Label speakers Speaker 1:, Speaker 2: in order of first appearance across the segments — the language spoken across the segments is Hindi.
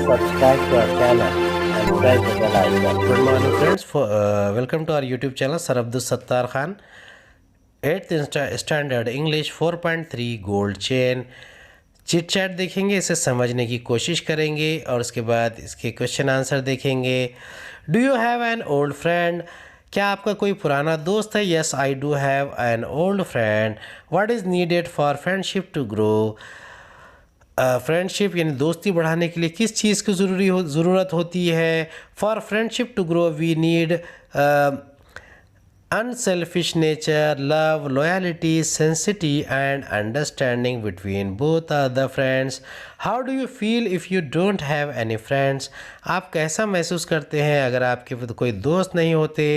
Speaker 1: subscribe to our channel and press the bell icon.
Speaker 2: Good morning friends, welcome to our YouTube channel Sir Abdul Sattar Khan. 8th standard English 4.3 gold chain chit chat देखेंगे, इसे समझने की कोशिश करेंगे और उसके बाद इसके क्वेश्चन आंसर देखेंगे। Do you have an old friend? क्या आपका कोई पुराना दोस्त है? Yes I do have an old friend. What is needed for friendship to grow? Friendship यानी दोस्ती बढ़ाने के लिए किस चीज़ की ज़रूरत होती है? For friendship to grow we need unselfish nature, love, loyalty, sincerity and understanding between both other friends. How do you feel if you don't have any friends? आप कैसा महसूस करते हैं अगर आपके कोई दोस्त नहीं होते?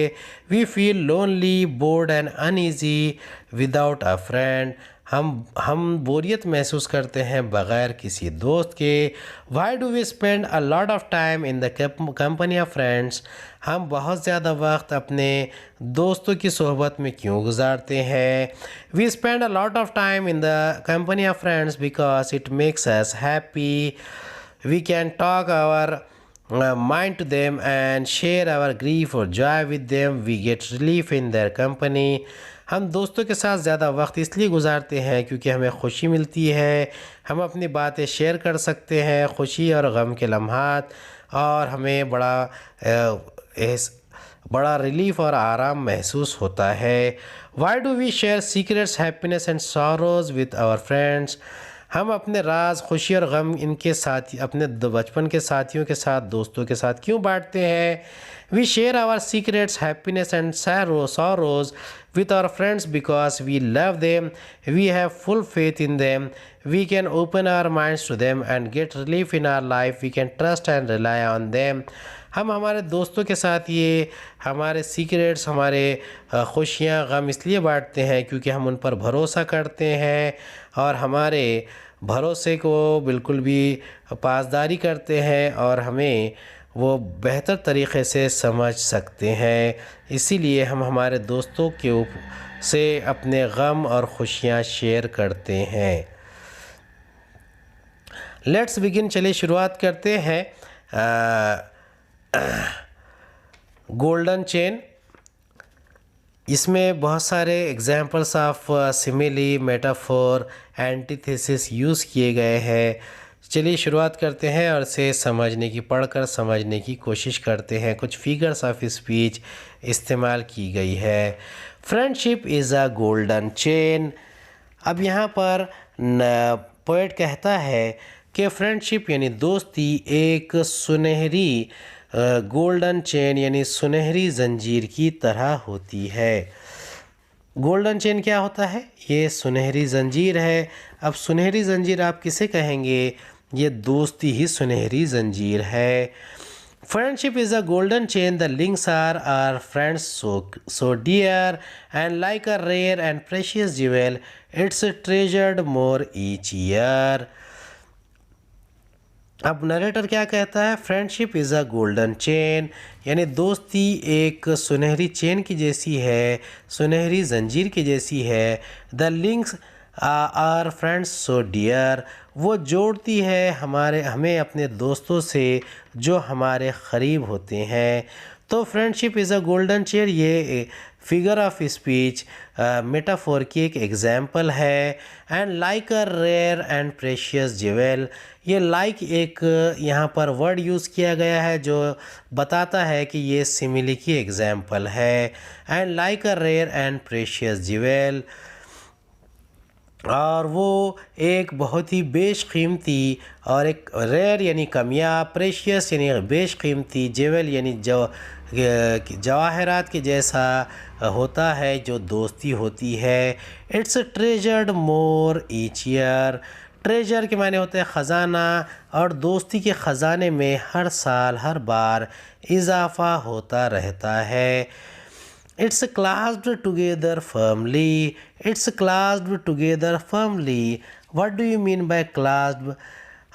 Speaker 2: We feel lonely, bored and uneasy without a friend. हम बोरियत महसूस करते हैं बग़ैर किसी दोस्त के। Why do we spend a lot of time in the company of friends? हम बहुत ज़्यादा वक्त अपने दोस्तों की सोहबत में क्यों गुजारते हैं? We spend a lot of time in the company of friends because it makes us happy. We can talk our mind to them and share our grief or joy with them. We get relief in their company. हम दोस्तों के साथ ज़्यादा वक्त इसलिए गुजारते हैं क्योंकि हमें खुशी मिलती है। हम अपनी बातें शेयर कर सकते हैं, खुशी और गम के लम्हात, और हमें बड़ा रिलीफ और आराम महसूस होता है। Why do we share secrets, happiness and sorrows with our friends? हम अपने राज, खुशी और गम इनके साथ अपने बचपन के साथियों के साथ, दोस्तों के साथ क्यों बांटते हैं? We share our secrets, happiness and sorrows with our friends because we love them, we have full faith in them, we can open our minds to them and get relief in our life, we can trust and rely on them. हम हमारे दोस्तों के साथ ये हमारे सीक्रेट्स, हमारे खुशियाँ, गम इसलिए बांटते हैं क्योंकि हम उन पर भरोसा करते हैं और हमारे भरोसे को बिल्कुल भी पासदारी करते हैं और हमें वो बेहतर तरीक़े से समझ सकते हैं। इसीलिए हम हमारे दोस्तों के से अपने गम और खुशियाँ शेयर करते हैं। लेट्स बिगिन, चलिए शुरुआत करते हैं। गोल्डन चेन, इसमें बहुत सारे examples of simile, metaphor, antithesis use किए गए हैं। चलिए शुरुआत करते हैं और इसे समझने की, पढ़कर समझने की कोशिश करते हैं। कुछ फिगर्स ऑफ स्पीच इस्तेमाल की गई है। Friendship is a golden chain. अब यहाँ पर पोएट कहता है कि फ्रेंडशिप यानी दोस्ती एक सुनहरी गोल्डन चेन यानी सुनहरी जंजीर की तरह होती है। गोल्डन चेन क्या होता है? ये सुनहरी जंजीर है। अब सुनहरी जंजीर आप किसे कहेंगे? ये दोस्ती ही सुनहरी जंजीर है। Friendship is a golden chain, the links are friends so dear and like a rare and precious jewel, it's treasured more each year. अब नरेटर क्या कहता है? Friendship is a golden chain यानी दोस्ती एक सुनहरी चेन की जैसी है, सुनहरी जंजीर की जैसी है। The links are friends so dear, वो जोड़ती है हमें अपने दोस्तों से जो हमारे क़रीब होते हैं। तो friendship is a golden chain ये फिगर ऑफ स्पीच मेटाफोर की एक एग्जाम्पल है। And like a rare and precious jewel, ये लाइक एक यहाँ पर वर्ड यूज़ किया गया है जो बताता है कि ये सिमिली की एग्जाम्पल है। And like a rare and precious jewel, और वो एक बहुत ही बेशकीमती और एक रेयर यानी कमियाब, प्रेशियस यानी बेशकीमती, जेवल यानी जवाहरात के जैसा होता है जो दोस्ती होती है। It's treasured more each year, treasure के माने होते हैं ख़जाना, और दोस्ती के ख़जाने में हर साल हर बार इजाफ़ा होता रहता है। It's clasped together firmly. It's clasped together firmly. What do you mean by clasped?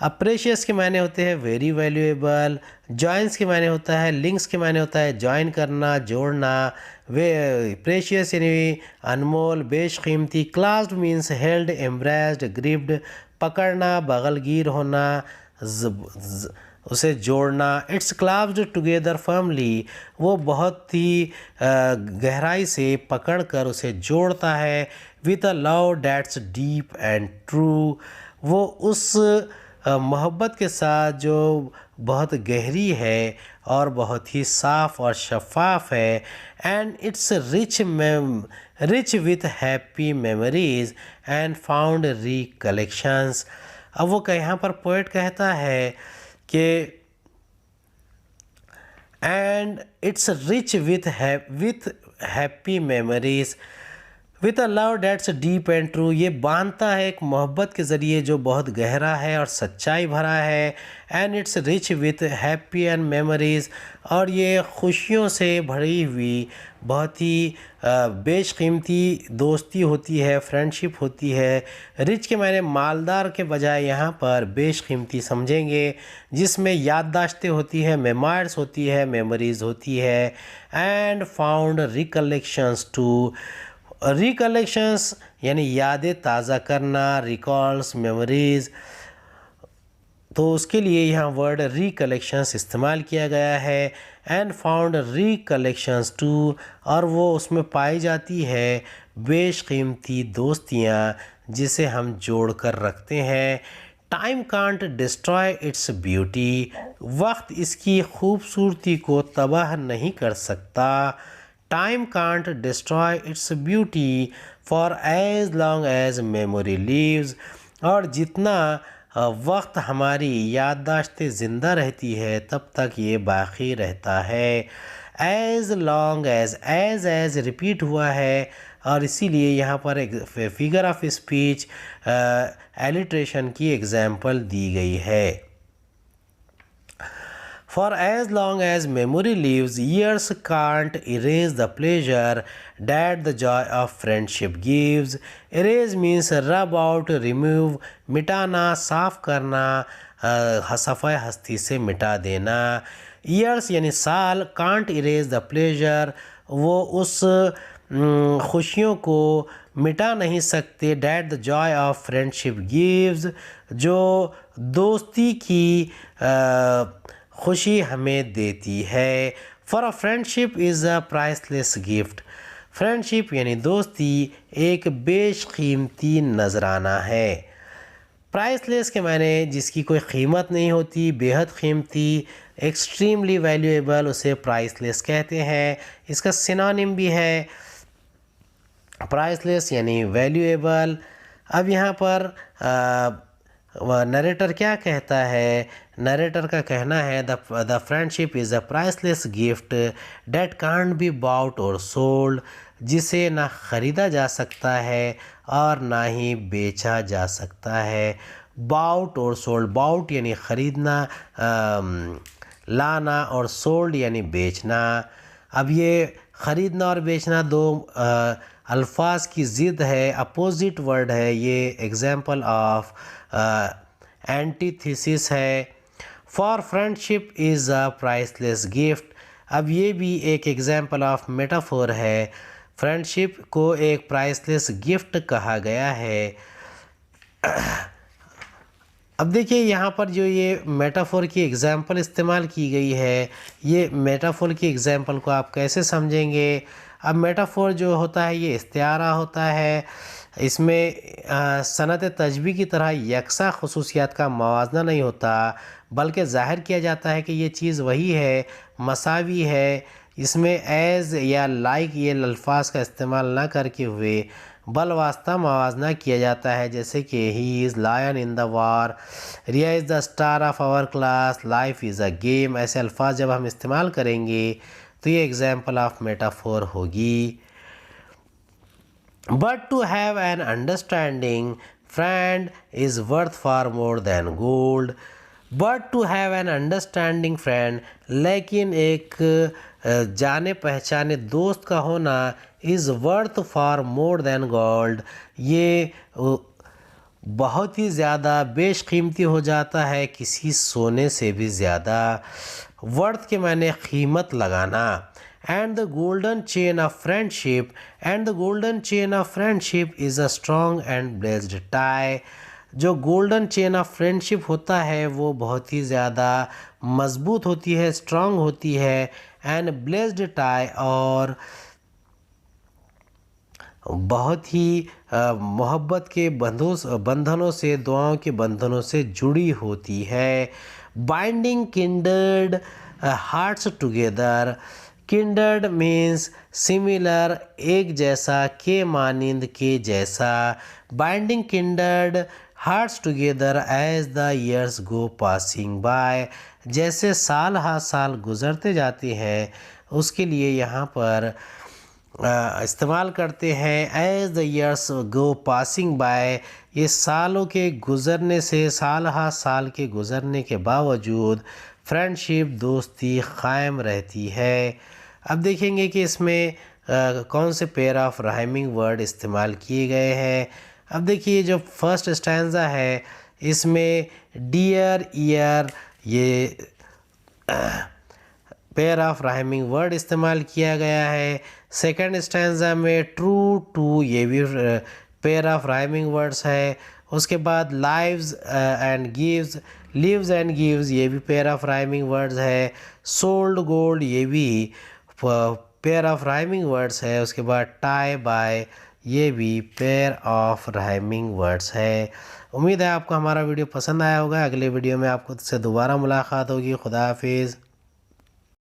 Speaker 2: अब प्रेशियस के माने होते हैं वेरी वैल्यूएबल, जॉइंस के माने होता है, लिंक्स के माने होता है जॉइन करना, जोड़ना। वे प्रेशियस यानी अनमोल, बेशकीमती। Classed means held, embraced, gripped, पकड़ना, बगलगीर होना, उसे जोड़ना। इट्स क्लास्ड टुगेदर फर्मली, वो बहुत ही गहराई से पकड़कर उसे जोड़ता है। With a love that's deep and true, वो उस मोहब्बत के साथ जो बहुत गहरी है और बहुत ही साफ़ और शफाफ है। And it's rich with happy memories and found recollections. अब वो यहाँ पर पोएट कहता है कि and it's rich with happy memories with a love that's deep and true, ये बांधता है एक मोहब्बत के ज़रिए जो बहुत गहरा है और सच्चाई भरा है। And it's rich with happy and memories, और ये खुशियों से भरी हुई बहुत ही बेशकीमती दोस्ती होती है, फ्रेंडशिप होती है। रिच के मायने मालदार के बजाय यहाँ पर बेशकीमती समझेंगे, जिसमें याददाश्तें होती है, मेमोरीज होती है, मेमोरीज़ होती है। And found recollections too, recollections यानी यादें ताज़ा करना, रिकॉल्स मेमोरीज़, तो उसके लिए यहाँ वर्ड रिकलेक्शंस इस्तेमाल किया गया है। एंड फाउंड रिकलेक्शंस टू, और वो उसमें पाई जाती है बेशकीमती दोस्तियाँ जिसे हम जोड़ कर रखते हैं। Time can't destroy its beauty, वक्त इसकी खूबसूरती को तबाह नहीं कर सकता। Time can't destroy its beauty for as long as memory lives, और जितना वक्त हमारी याददाश्तें ज़िंदा रहती है तब तक ये बाकी रहता है। एज लॉन्ग एज रिपीट हुआ है, और इसीलिए यहाँ पर एक फिगर ऑफ स्पीच एलिट्रेशन की एग्जाम्पल दी गई है। For as long as memory lives, years can't erase the pleasure that the joy of friendship gives. Erase means rub out, remove, मिटाना, साफ करना, सफ़ाई हस्ती से मिटा देना। Years यानी साल, can't erase the pleasure, वो उस खुशियों को मिटा नहीं सकते। That the Joy of friendship gives, जो दोस्ती की खुशी हमें देती है। For a friendship is a priceless gift, friendship यानी दोस्ती एक बेशकीमती नजराना है। प्राइसलेस के माने जिसकी कोई कीमत नहीं होती, बेहद कीमती, एक्सट्रीमली वैल्यूएबल, उसे प्राइसलेस कहते हैं। इसका सिनोनिम भी है प्राइसलेस यानी वैल्यूएबल। अब यहाँ पर नरेटर क्या कहता है? नरेटर का कहना है the friendship is a priceless gift that can't be bought और सोल्ड, जिसे ना ख़रीदा जा सकता है और ना ही बेचा जा सकता है। बाउट और सोल्ड, बाउट यानी ख़रीदना, लाना, और सोल्ड यानी बेचना। अब ये ख़रीदना और बेचना दो अल्फाज की ज़िद है, अपोजिट वर्ड है। ये एग्जाम्पल ऑफ एंटीथेसिस है। For friendship is a priceless gift, अब ये भी एक एग्जाम्पल ऑफ मेटाफोर है। फ्रेंडशिप को एक प्राइसलेस गिफ्ट कहा गया है। अब देखिए यहाँ पर जो ये मेटाफोर की एग्जाम्पल इस्तेमाल की गई है, ये मेटाफोर की एग्जाम्पल को आप कैसे समझेंगे? अब मेटाफोर जो होता है ये इस्तिआरा होता है। इसमें सनत तजबी की तरह यकसा खसूसियात का मवाजना नहीं होता, बल्कि ज़ाहिर किया जाता है कि ये चीज़ वही है, मसावी है। इसमें एज़ या लाइक ये अल्फाज का इस्तेमाल ना करके हुए बल वास्ता मवाजना किया जाता है, जैसे कि he is lion in the war, Riya is the star of our class, life is a game. ऐसे अल्फाज जब हम इस्तेमाल करेंगे तो ये एग्जाम्पल ऑफ मेटाफोर होगी। But to have an understanding friend is worth far more than gold. But to have an understanding friend, लेकिन एक जाने पहचाने दोस्त का होना is worth far more than gold, ये बहुत ही ज़्यादा बेशकीमती हो जाता है किसी सोने से भी ज़्यादा। वर्थ के माने कीमत लगाना। And the golden chain of friendship, and the golden chain of friendship is a strong and blessed tie, जो गोल्डन चेन ऑफ फ्रेंडशिप होता है वो बहुत ही ज़्यादा मजबूत होती है, स्ट्रांग होती है। एंड ब्लेस्ड टाई, और बहुत ही मोहब्बत के बंधनों से, दुआओं के बंधनों से जुड़ी होती है। Binding kindred hearts together. Kindred means similar, एक जैसा, के मानिंद, के जैसा। Binding kindred hearts together as the years go passing by. जैसे साल हा साल गुजरते जाते हैं, उसके लिए यहाँ पर इस्तेमाल करते हैं as the years go passing by. ये सालों के गुज़रने से, साल हा साल के गुज़रने के बावजूद फ्रेंडशिप, दोस्ती कायम रहती है। अब देखेंगे कि इसमें कौन से पेयर ऑफ राइमिंग वर्ड इस्तेमाल किए गए हैं। अब देखिए जो फर्स्ट स्टैंजा है इसमें डियर, ईयर, ये पेयर ऑफ राइमिंग वर्ड इस्तेमाल किया गया है। सेकंड स्टैंजा में ट्रू, टू, ये भी पेयर ऑफ राइमिंग वर्ड्स है। उसके बाद lives and gives, lives and gives, ये भी पेयर ऑफ राइमिंग वर्ड्स है। सोल्ड, गोल्ड, ये भी पेयर ऑफ राइमिंग वर्ड्स है। उसके बाद टाई, बाय, ये भी पेयर ऑफ राइमिंग वर्ड्स है। उम्मीद है आपको हमारा वीडियो पसंद आया होगा। अगले वीडियो में आपको से दोबारा मुलाकात होगी। खुदा हाफिज़।